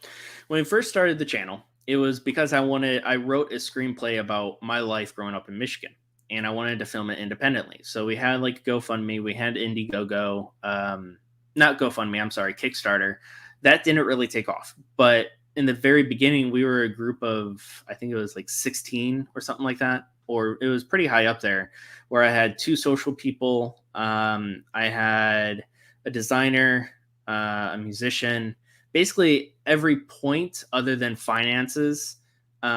when we first started the channel, it was because I wrote a screenplay about my life growing up in Michigan, and I wanted to film it independently. So we had like GoFundMe, we had Indiegogo, not GoFundMe, I'm sorry, Kickstarter. That didn't really take off, but in the very beginning, we were a group of, I think it was like 16 or something like that. Or it was pretty high up there, where I had 2 social people. I had a designer, a musician, basically every point other than finances,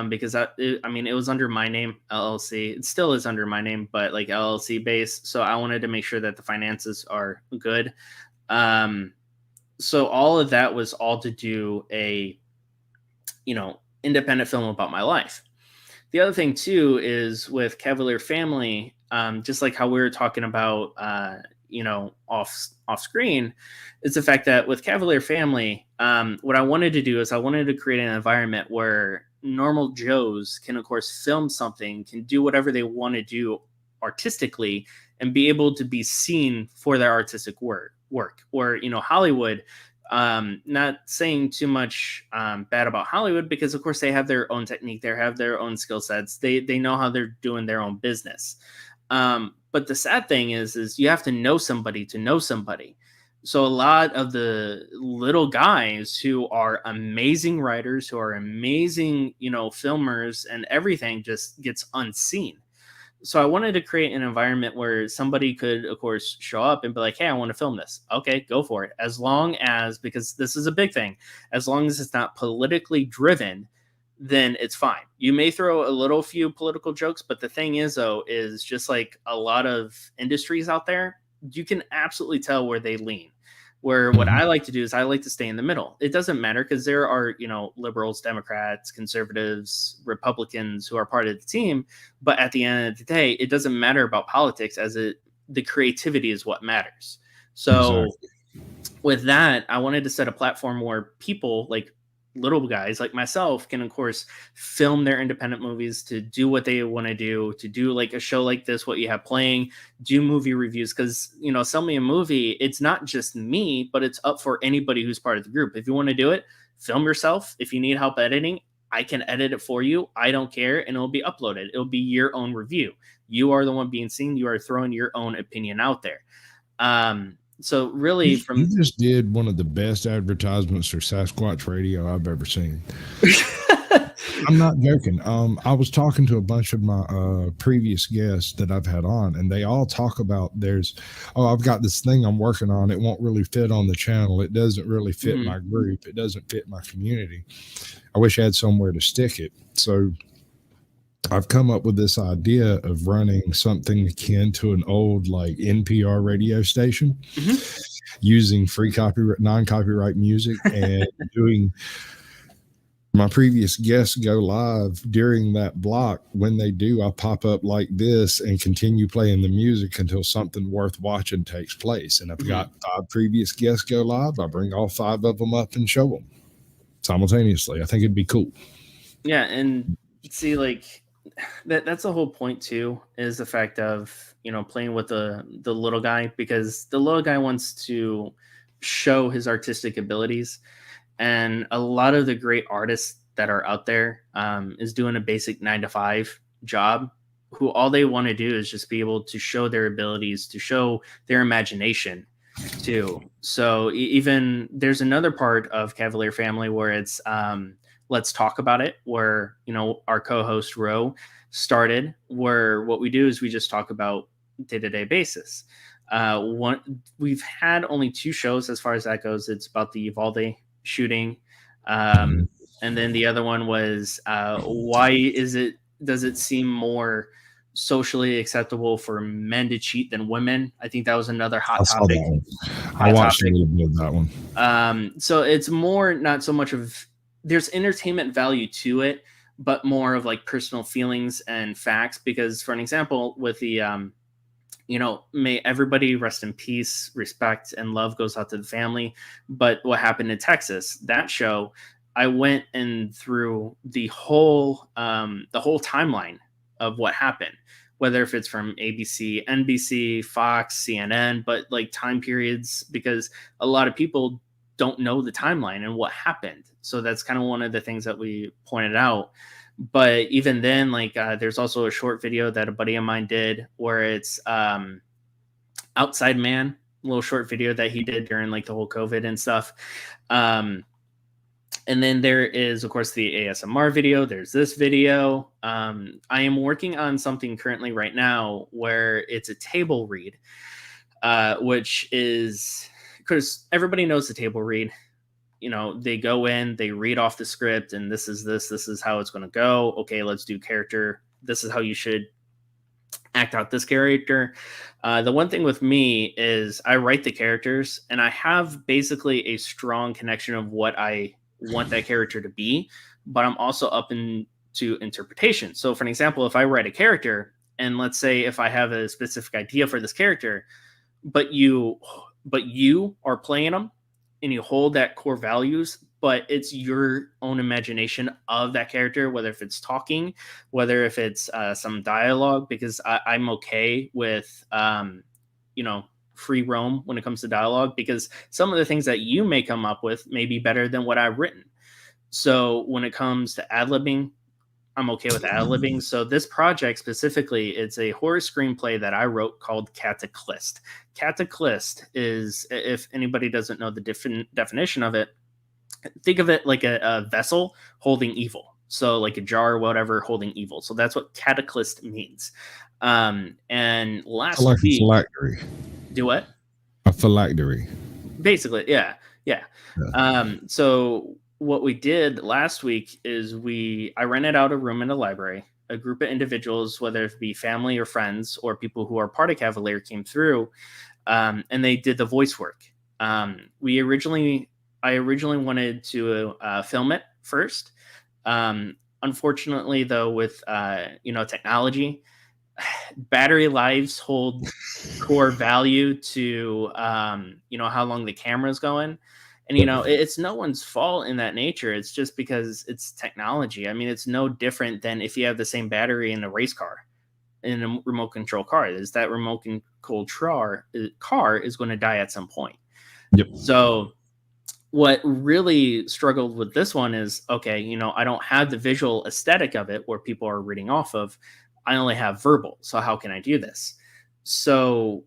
because it was under my name, LLC. It still is under my name, but like LLC base. So I wanted to make sure that the finances are good. So all of that was all to do a, independent film about my life. The other thing too is with Cavalier Family, just like how we were talking about, off screen, is the fact that with Cavalier Family, what I wanted to do is I wanted to create an environment where normal Joes can, of course, film something, can do whatever they want to do artistically, and be able to be seen for their artistic work. Or Hollywood. Not saying too much bad about Hollywood, because of course they have their own technique, they have their own skill sets, they know how they're doing their own business. But the sad thing is you have to know somebody to know somebody. So a lot of the little guys who are amazing writers, who are amazing, filmers and everything, just gets unseen. So I wanted to create an environment where somebody could, of course, show up and be like, hey, I want to film this. Okay, go for it. As long as, because this is a big thing, as long as it's not politically driven, then it's fine. You may throw a little few political jokes, but the thing is, though, is just like a lot of industries out there, you can absolutely tell where they lean. Where what I like to do is I like to stay in the middle. It doesn't matter because there are, liberals, Democrats, conservatives, Republicans who are part of the team. But at the end of the day, it doesn't matter about politics the creativity is what matters. So with that, I wanted to set a platform where people like little guys like myself can, of course, film their independent movies, to do what they want to do like a show like this, what you have playing, do movie reviews. Because, Sell Me a Movie, it's not just me, but it's up for anybody who's part of the group. If you want to do it, film yourself. If you need help editing, I can edit it for you. I don't care. And it'll be uploaded. It'll be your own review. You are the one being seen. You are throwing your own opinion out there. So really, you just did one of the best advertisements for Sasquatch radio I've ever seen. I'm not joking. I was talking to a bunch of my previous guests that I've had on, and they all talk about I've got this thing I'm working on. It won't really fit on the channel. It doesn't really fit my group. It doesn't fit my community. I wish I had somewhere to stick it. So I've come up with this idea of running something akin to an old like NPR radio station, using free non-copyright music, and doing my previous guests go live during that block. When they do, I pop up like this and continue playing the music until something worth watching takes place. And I've got 5 previous guests go live. I bring all 5 of them up and show them simultaneously. I think it'd be cool. Yeah, and see, like that's the whole point too, is the fact of playing with the little guy, because the little guy wants to show his artistic abilities. And a lot of the great artists that are out there is doing a basic 9-to-5 job, who all they want to do is just be able to show their abilities, to show their imagination too. So even there's another part of Cavalier Family where it's Let's Talk About It, where our co-host Ro started, where what we do is we just talk about day-to-day basis. We've had only 2 shows as far as that goes. It's about the Uvalde shooting, and then the other one was why does it seem more socially acceptable for men to cheat than women? I think that was another hot topic. I watched a little bit of that one. So it's more not so much of there's entertainment value to it, but more of like personal feelings and facts. Because for an example, with the may everybody rest in peace, respect and love goes out to the family. But what happened in Texas, that show, I went and through the whole timeline of what happened, whether if it's from ABC, NBC, Fox, CNN, but like time periods, because a lot of people don't know the timeline and what happened. So that's kind of one of the things that we pointed out. But even then, like there's also a short video that a buddy of mine did where it's Outside Man, a little short video that he did during like the whole COVID and stuff. And then there is, of course, the ASMR video. There's this video. I am working on something currently right now where it's a table read, which is, because everybody knows the table read. They go in, they read off the script, and this is how it's going to go. Okay, let's do character. This is how you should act out this character. The one thing with me is I write the characters, and I have basically a strong connection of what I want that character to be, but I'm also up into interpretation. So for an example, if I write a character, and let's say if I have a specific idea for this character, but you are playing them, and you hold that core values, but it's your own imagination of that character, whether if it's talking, whether if it's some dialogue, because I'm okay with, free roam when it comes to dialogue, because some of the things that you may come up with may be better than what I've written. So when it comes to ad-libbing, I'm okay with ad-libbing. So this project specifically, it's a horror screenplay that I wrote called Cataclysm. Cataclysm is, if anybody doesn't know the definition of it, think of it like a vessel holding evil. So like a jar or whatever holding evil. So that's what Cataclysm means. And last week, phylactery. Do what? A phylactery. Basically, yeah. So what we did last week is I rented out a room in the library. A group of individuals, whether it be family or friends or people who are part of Cavalier, came through, and they did the voice work. I originally wanted to film it first. Unfortunately, though, with technology, battery lives hold core value to how long the camera's going. And it's no one's fault in that nature. It's just because it's technology. I mean, it's no different than if you have the same battery in a race car, in a remote control car. Is that remote control car is going to die at some point. Yep. So what really struggled with this one is, okay, I don't have the visual aesthetic of it where people are reading off of. I only have verbal. So how can I do this? So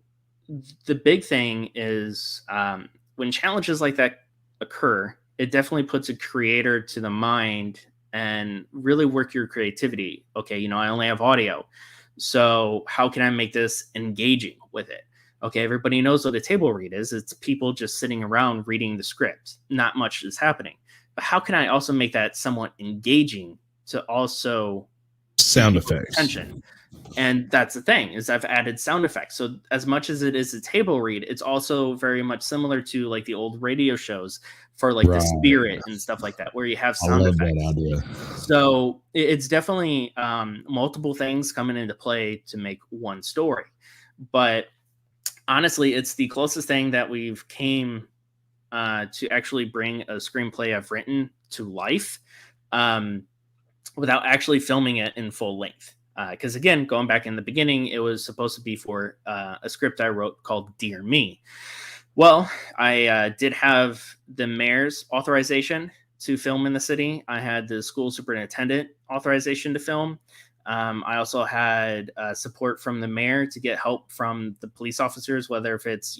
the big thing is when challenges like that occur, it definitely puts a creator to the mind and really work your creativity. Okay, I only have audio. So how can I make this engaging with it? Okay, everybody knows what a table read is. It's people just sitting around reading the script. Not much is happening. But how can I also make that somewhat engaging to also sound effects? Attention. And that's the thing, is I've added sound effects. So as much as it is a table read, it's also very much similar to like the old radio shows for like the Spirit and stuff like that, where you have sound effects. That idea. So it's definitely multiple things coming into play to make one story. But honestly, it's the closest thing that we've came to actually bring a screenplay I've written to life without actually filming it in full length. Because again, going back in the beginning, it was supposed to be for a script I wrote called Dear Me. Well, I did have the mayor's authorization to film in the city. I had the school superintendent authorization to film. I also had support from the mayor to get help from the police officers, whether if it's,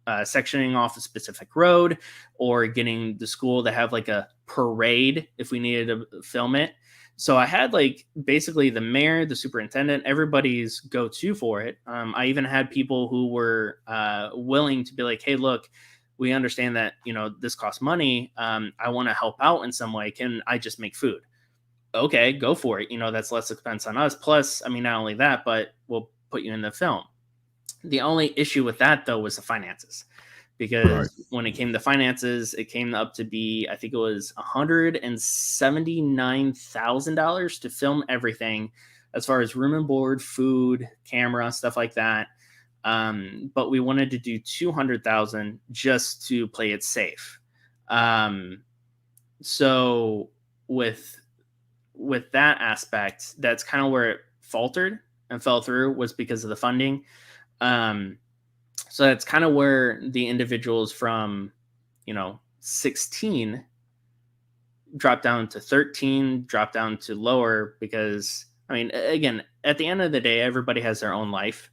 sectioning off a specific road or getting the school to have like a parade if we needed to film it. So I had like basically the mayor, the superintendent, everybody's go-to for it. I even had people who were willing to be like, hey, look, we understand that, this costs money. I want to help out in some way. Can I just make food? Okay, go for it. That's less expense on us. Plus, I mean, not only that, but we'll put you in the film. The only issue with that, though, was the finances. Because when it came to finances, it came up to be, I think it was $179,000 to film everything, as far as room and board, food, camera, stuff like that. But we wanted to do $200,000 just to play it safe. So with that aspect, that's kind of where it faltered and fell through, was because of the funding. So that's kind of where the individuals from, 16 dropped down to 13, dropped down to lower, because, I mean, again, at the end of the day, everybody has their own life.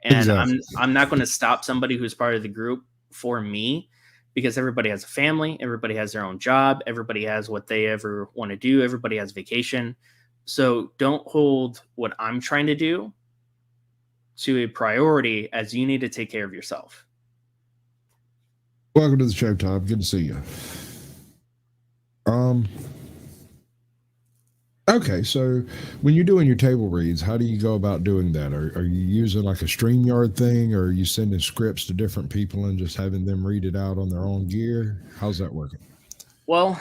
And exactly. I'm not going to stop somebody who's part of the group for me, because everybody has a family, everybody has their own job, everybody has what they ever want to do, everybody has vacation. So don't hold what I'm trying to do to a priority, as you need to take care of yourself. Welcome to the show, Tom. Good to see you. Okay, so when you're doing your table reads, how do you go about doing that? Are you using like a StreamYard thing, or are you sending scripts to different people and just having them read it out on their own gear? How's that working? Well,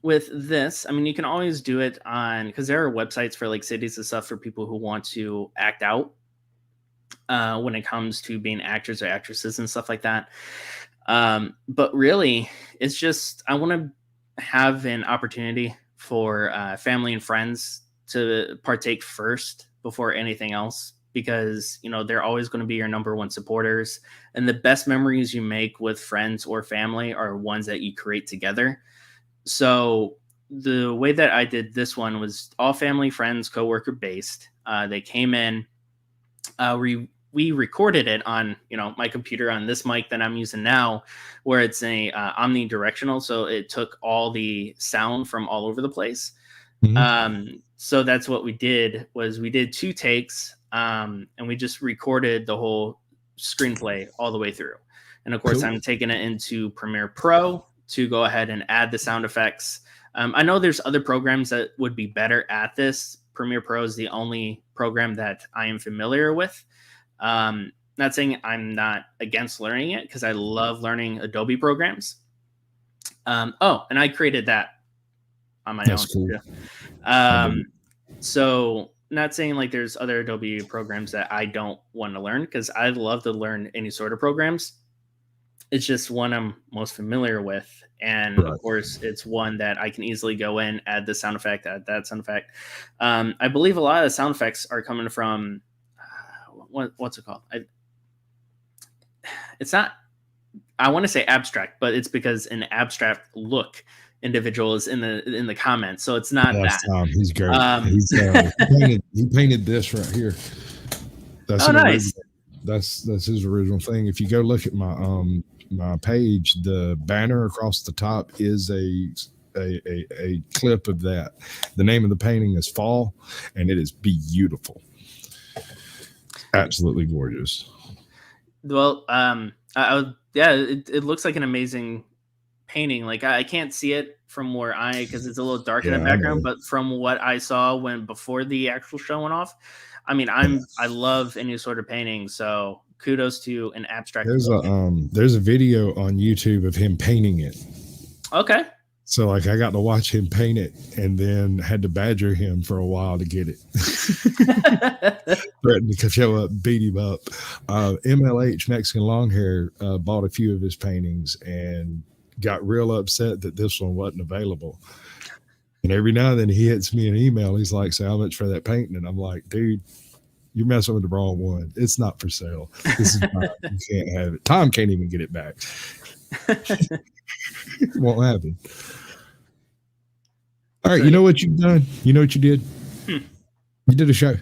with this, I mean, you can always do it on, because there are websites for like cities and stuff for people who want to act out when it comes to being actors or actresses and stuff like that. But really, it's just, I want to have an opportunity for family and friends to partake first before anything else, because they're always going to be your number one supporters, and the best memories you make with friends or family are ones that you create together. So the way that I did this one was all family, friends, coworker based. They came in, we recorded it on my computer on this mic that I'm using now, where it's a omnidirectional, so it took all the sound from all over the place. Mm-hmm. So that's what we did, was we did 2 takes, and we just recorded the whole screenplay all the way through. And of course, cool. I'm taking it into Premiere Pro to go ahead and add the sound effects. I know there's other programs that would be better at this. Premiere Pro is the only program that I am familiar with. Not saying I'm not against learning it, because I love learning Adobe programs. And I created that on my That's own. cool. So not saying like there's other Adobe programs that I don't want to learn, because I love to learn any sort of programs. It's just one I'm most familiar with. And Right. of course, it's one that I can easily go in, add this sound effect, add that sound effect. I believe a lot of the sound effects are coming from, what's it called? It's not, I want to say abstract, but it's because an abstract look individual is in the comments. So it's not That's that. Tom. He's great. He painted this right here. That's nice. That's his original thing. If you go look at my page, the banner across the top is a clip of that. The name of the painting is Fall, and it is beautiful. Absolutely gorgeous. Well, it looks like an amazing painting. Like I can't see it from where because it's a little dark in the background, but from what I saw before the actual show went off, I mean, I love any sort of painting. So kudos to an abstract. There's a video on YouTube of him painting it. Okay. So like I got to watch him paint it, and then had to badger him for a while to get it. Threatened to show up, beat him up. MLH Mexican Longhair bought a few of his paintings and got real upset that this one wasn't available. And every now and then he hits me an email. He's like, "So how much for that painting?" And I'm like, "Dude, you're messing with the wrong one. It's not for sale. This is mine. You can't have it. Tom can't even get it back." It won't happen. All right, you know what you've done? You know what you did? You did a show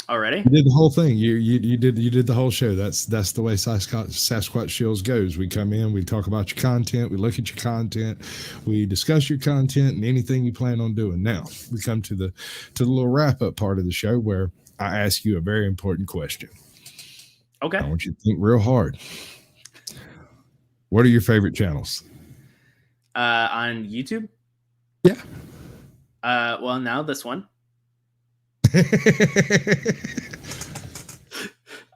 already. You did the whole thing. You did the whole show. That's the way Sasquatch Shills goes. We come in, we talk about your content, we look at your content, we discuss your content and anything you plan on doing. Now we come to the little wrap up part of the show where I ask you a very important question. Okay. I want you to think real hard. What are your favorite channels? On YouTube? Yeah. Well, now this one.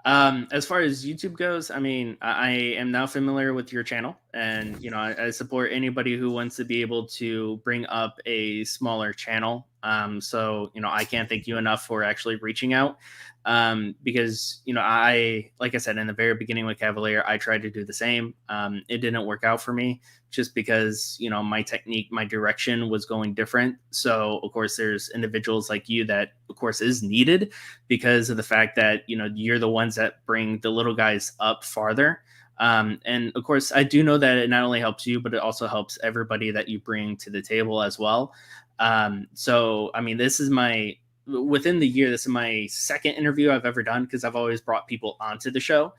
As far as YouTube goes, I mean, I am now familiar with your channel, and I support anybody who wants to be able to bring up a smaller channel. So I can't thank you enough for actually reaching out. Because like I said in the very beginning with Cavalier, I tried to do the same. It didn't work out for me, just because my technique, my direction was going different. So of course there's individuals like you that of course is needed, because of the fact that you're the ones that bring the little guys up farther. And of course I do know that it not only helps you, but it also helps everybody that you bring to the table as well. So I mean, within the year, this is my second interview I've ever done, because I've always brought people onto the show.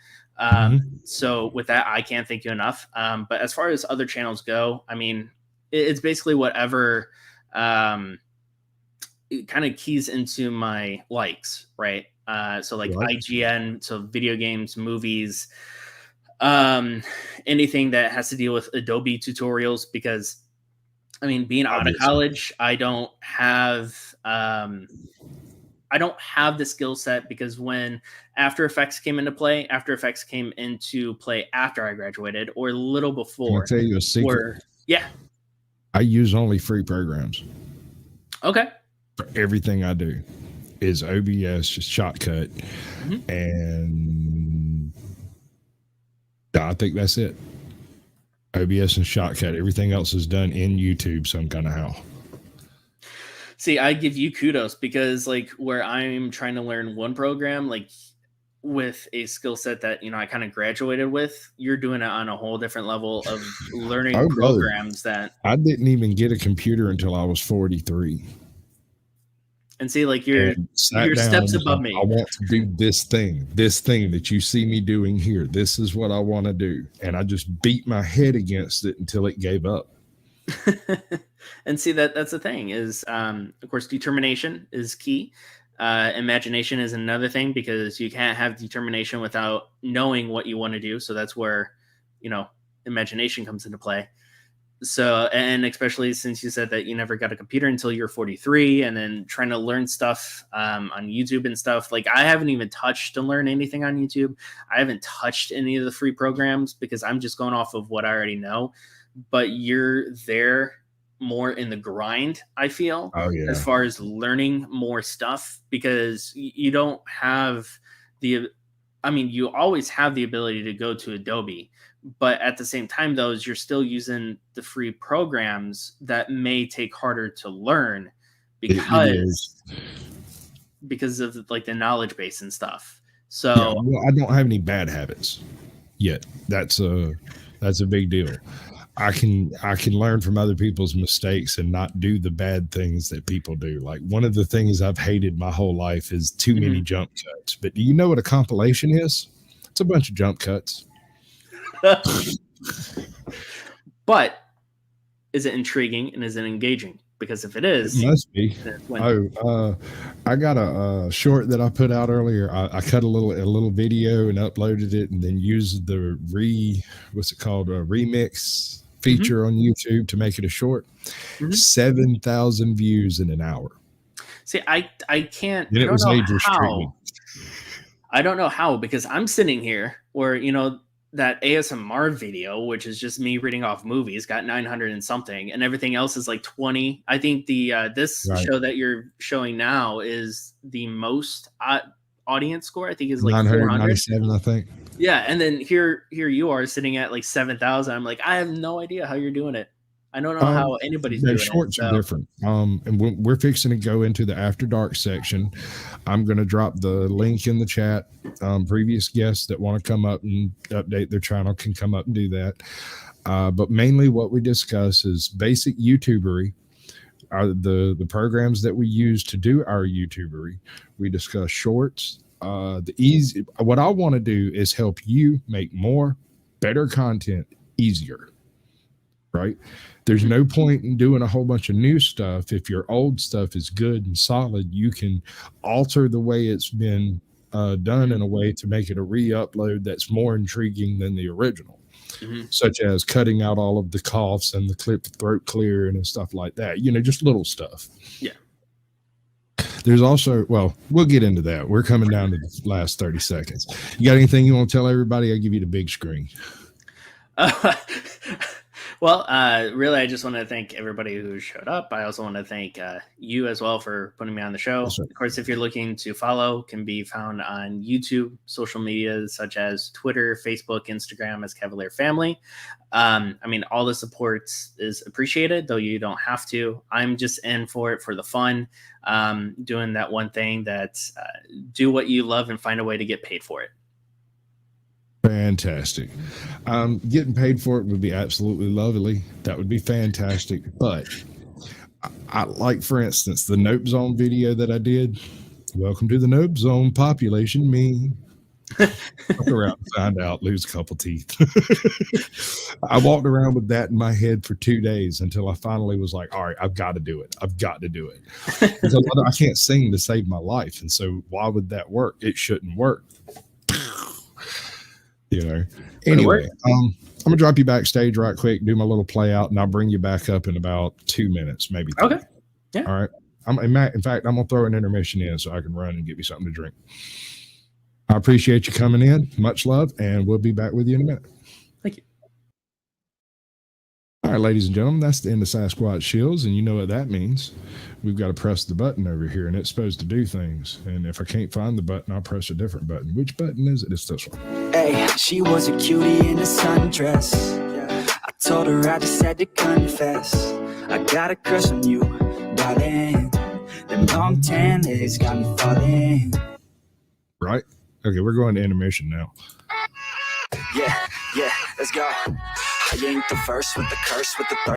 So with that, I can't thank you enough. But as far as other channels go, I mean, it's basically whatever it kind of keys into my likes, right? So like IGN, so video games, movies, anything that has to deal with Adobe tutorials, because I mean, being out of college, I don't have the skill set, because when After Effects came into play after I graduated, or a little before. Can I tell you a secret? Yeah. I use only free programs. Okay. For everything I do is OBS, just Shotcut, and I think that's it. OBS and Shotcut. Everything else is done in YouTube some kind of how. See, I give you kudos, because like where I'm trying to learn one program, like with a skill set that I kind of graduated with, you're doing it on a whole different level of learning programs that I didn't even get a computer until I was 43. And see, like you're steps above me. I want to do this thing that you see me doing here. This is what I want to do. And I just beat my head against it until it gave up. And see, that's the thing is, of course, determination is key. Imagination is another thing, because you can't have determination without knowing what you want to do. So that's where, imagination comes into play. So, and especially since you said that you never got a computer until you're 43, and then trying to learn stuff on YouTube and stuff. Like, I haven't even touched to learn anything on YouTube. I haven't touched any of the free programs because I'm just going off of what I already know. But you're there more in the grind, I feel, as far as learning more stuff, because you don't have you always have the ability to go to Adobe. But at the same time, though, you're still using the free programs that may take harder to learn because of like the knowledge base and stuff. So I don't have any bad habits yet. That's a big deal. I can learn from other people's mistakes and not do the bad things that people do. Like, one of the things I've hated my whole life is too many jump cuts. But do you know what a compilation is? It's a bunch of jump cuts. But is it intriguing and is it engaging? Because if it is, it must be. I got a short that I put out earlier. I cut a little video and uploaded it, and then used the remix feature on YouTube to make it a short. 7,000 views in an hour. See, I can't. And it was age restricted. I don't know how, because I'm sitting here where, that ASMR video, which is just me reading off movies, got 900 and something, and everything else is like 20. I think the show that you're showing now is the most audience score. I think is like 997, I think. Yeah, and then here you are sitting at like 7,000. I'm like, I have no idea how you're doing it. I don't know how anybody's doing it. Shorts are different. And we're fixing to go into the After Dark section. I'm going to drop the link in the chat. Previous guests that want to come up and update their channel can come up and do that. But mainly what we discuss is basic YouTubery, the programs that we use to do our YouTubery. We discuss shorts. What I want to do is help you make more, better content easier. Right? There's no point in doing a whole bunch of new stuff. If your old stuff is good and solid, you can alter the way it's been done in a way to make it a re-upload that's more intriguing than the original, such as cutting out all of the coughs and the throat clearing and stuff like that. Just little stuff. Yeah. There's also, we'll get into that. We're coming down to the last 30 seconds. You got anything you want to tell everybody? I'll give you the big screen. Well, really, I just want to thank everybody who showed up. I also want to thank you as well for putting me on the show. Right. Of course, if you're looking to follow, can be found on YouTube, social media such as Twitter, Facebook, Instagram as Cavalier Family. All the support is appreciated, though you don't have to. I'm just in for it for the fun, doing that one thing that's do what you love and find a way to get paid for it. Fantastic. Getting paid for it would be absolutely lovely. That would be fantastic. But I like, for instance, the Nope Zone video that I did. Welcome to the Nope Zone, population me. Walk around and find out, lose a couple teeth. I walked around with that in my head for 2 days until I finally was like, all right, I've got to do it. I've got to do it. Because I can't sing to save my life. And so why would that work? It shouldn't work. Anyway, I'm gonna drop you backstage right quick, do my little play out, and I'll bring you back up in about 2 minutes, maybe 3. Okay. Yeah. All right. In fact, I'm gonna throw an intermission in so I can run and get me something to drink. I appreciate you coming in. Much love, and we'll be back with you in a minute. Thank you. All right, ladies and gentlemen, that's the end of Sasquatch Shills, and you know what that means. We've got to press the button over here, and it's supposed to do things. And if I can't find the button, I'll press a different button. Which button is it? It's this one. Hey, she was a cutie in a sundress. I told her I just had to confess. I got a crush on you, darling. Them long tan legs got me falling. Right? Okay, we're going to intermission now. Yeah, let's go. I ain't the first with the curse with the third.